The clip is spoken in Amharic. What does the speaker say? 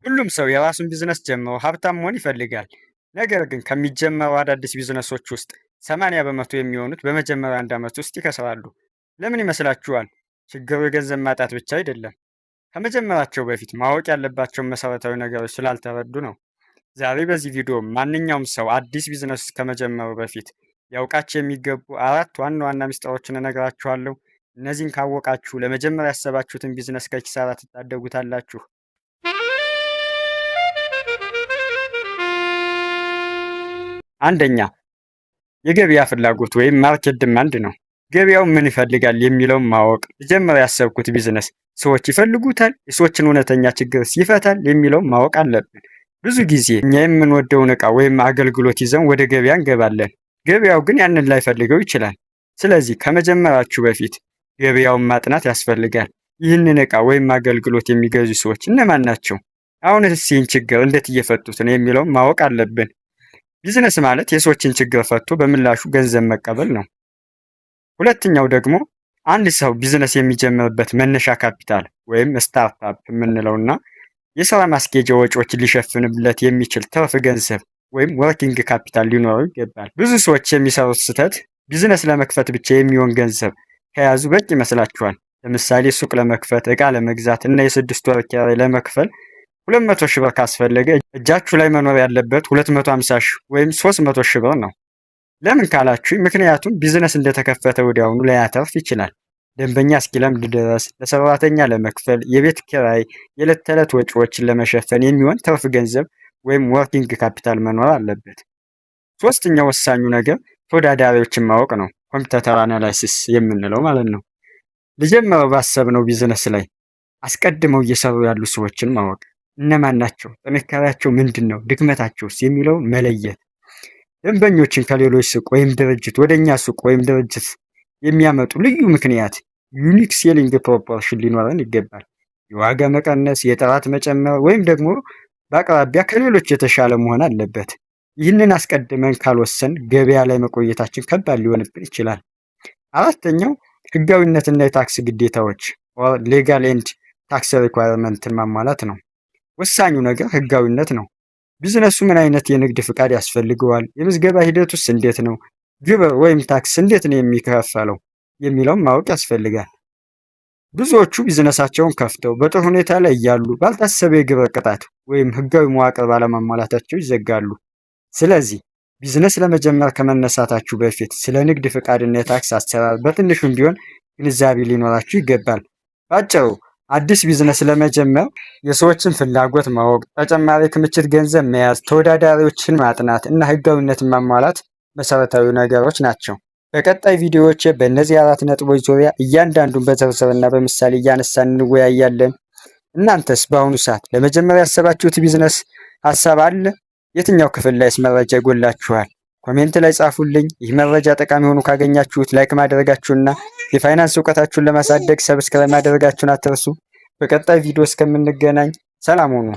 ሁሉም ሰው የራሱን ቢዝነስ ጀምሮ ሀብታም መሆን ይፈልጋል። ነገር ግን ከሚጀመሩ አዳዲስ ቢዝነሶች ውስጥ 80% የሚሆኑት በመጀመሪያ አንድ ዓመት ውስጥ ይከስራሉ። ለምን ይመስላችኋል? ችግሩ የገንዘብ ማጣት ብቻ አይደለም። ከመጀመራቸው በፊት ማወቅ ያለባቸውን መሰረታዊ ነገሮች ስላልተረዱ ነው። ዛሬ በዚህ ቪዲዮ ማንኛውም ሰው አዲስ ቢዝነስ ከመጀመሩ በፊት ያውቃቸው የሚገቡ አራት ዋና ዋና ሚስጥሮችን እነግራችኋለሁ። እነዚህን ካወቃችሁ ለመጀመር ያሰባችሁትን ቢዝነስ ከኪሳራ ትታደጉታላችሁ። አንደኛ፣ የገበያ ፍላጎት ወይም ማርኬት ዲማንድ ነው። ገበያው ምን ይፈልጋል የሚለውን ማወቅ። ልጀምር ያሰብኩት ቢዝነስ ሰዎች ይፈልጉታል፣ የሰዎችን እውነተኛ ችግርስ ይፈታል የሚለውን ማወቅ አለብን። ብዙ ጊዜ እኛ የምንወደውን ዕቃ ወይም አገልግሎት ይዘን ወደ ገበያ እንገባለን። ገበያው ግን ያንን ላይፈልገው ይችላል። ስለዚህ ከመጀመራችሁ በፊት ገበያውን ማጥናት ያስፈልጋል። ይህንን ዕቃ ወይም አገልግሎት የሚገዙ ሰዎች እነማን ናቸው? አሁንስ ይህን ችግር እንዴት እየፈቱት ነው የሚለውን ማወቅ አለብን። ቢዝነስ ማለት የሰዎችን ችግር ፈቶ በምላሹ ገንዘብ መቀበል ነው። ሁለተኛው ደግሞ አንድ ሰው ቢዝነስ የሚጀምርበት መነሻ ካፒታል ወይም ስታርታፕ የምንለውና የስራ ማስኬጃ ወጪዎችን ሊሸፍንለት የሚችል ትርፍ ገንዘብ ወይም ወርኪንግ ካፒታል ሊኖረው ይገባል። ብዙ ሰዎች የሚሰሩት ስህተት ቢዝነስ ለመክፈት ብቻ የሚሆን ገንዘብ ከያዙ በቂ ይመስላችኋል። ለምሳሌ ሱቅ ለመክፈት፣ ዕቃ ለመግዛት እና የ6 ወር ኪራይ ለመክፈል 200 ሺህ ብር ካስፈለገ እጃችሁ ላይ መኖር ያለበት 250 ሺህ ወይም 300 ሺህ ብር ነው። ለምን ካላችሁ፣ ምክንያቱም ቢዝነስ እንደተከፈተ ወዲያውኑ ላያተርፍ ይችላል። ደንበኛ እስኪለምድ ድረስ፣ ለሰራተኛ ለመክፈል፣ የቤት ኪራይ፣ የዕለት ተዕለት ወጪዎችን ለመሸፈን የሚሆን ትርፍ ገንዘብ ወይም ወርኪንግ ካፒታል መኖር አለበት። ሶስተኛው ወሳኙ ነገር ተወዳዳሪዎችን ማወቅ ነው። ኮምፒውተር አናላይሲስ የምንለው ማለት ነው። ልጀምረው ባሰብነው ቢዝነስ ላይ አስቀድመው እየሰሩ ያሉ ሰዎችን ማወቅ። እነማን ናቸው? ጥንካሬያቸው ምንድን ነው? ድክመታቸውስ የሚለውን መለየት። ደንበኞችን ከሌሎች ሱቅ ወይም ድርጅት ወደ እኛ ሱቅ ወይም ድርጅት የሚያመጡ ልዩ ምክንያት ዩኒክ ሴሊንግ ፕሮፖርሽን ሊኖረን ይገባል። የዋጋ መቀነስ፣ የጥራት መጨመር ወይም ደግሞ በአቅራቢያ ከሌሎች የተሻለ መሆን አለበት። ይህንን አስቀድመን ካልወሰን ገበያ ላይ መቆየታችን ከባድ ሊሆንብን ይችላል። አራተኛው ህጋዊነትና የታክስ ግዴታዎች ሌጋል ኤንድ ታክስ ሪኳየርመንትን ማሟላት ነው። ወሳኙ ነገር ህጋዊነት ነው። ቢዝነሱ ምን አይነት የንግድ ፍቃድ ያስፈልገዋል? የምዝገባ ሂደቱስ እንዴት ነው? ግብር ወይም ታክስ እንዴት ነው የሚከፈለው የሚለውን ማወቅ ያስፈልጋል። ብዙዎቹ ቢዝነሳቸውን ከፍተው በጥሩ ሁኔታ ላይ እያሉ ባልታሰበ የግብር ቅጣት ወይም ህጋዊ መዋቅር ባለማሟላታቸው ይዘጋሉ። ስለዚህ ቢዝነስ ለመጀመር ከመነሳታችሁ በፊት ስለ ንግድ ፍቃድና የታክስ አሰራር በትንሹም ቢሆን ግንዛቤ ሊኖራችሁ ይገባል። ባጭሩ አዲስ ቢዝነስ ለመጀመር የሰዎችን ፍላጎት ማወቅ፣ ተጨማሪ ክምችት ገንዘብ መያዝ፣ ተወዳዳሪዎችን ማጥናት እና ህጋዊነትን ማሟላት መሰረታዊ ነገሮች ናቸው። በቀጣይ ቪዲዮዎች በእነዚህ 4 ነጥቦች ዙሪያ እያንዳንዱን በዝርዝርና በምሳሌ እያነሳን እንወያያለን። እናንተስ በአሁኑ ሰዓት ለመጀመር ያሰባችሁት ቢዝነስ ሀሳብ አለ? የትኛው ክፍል ላይስ መረጃ ይጎላችኋል? ኮሜንት ላይ ጻፉልኝ። ይህ መረጃ ጠቃሚ ሆኖ ካገኛችሁት ላይክ ማድረጋችሁና የፋይናንስ እውቀታችሁን ለማሳደግ ሰብስክራይብ ማድረጋችሁን አትርሱ። በቀጣይ ቪዲዮ እስከምንገናኝ ሰላም ሁኑ።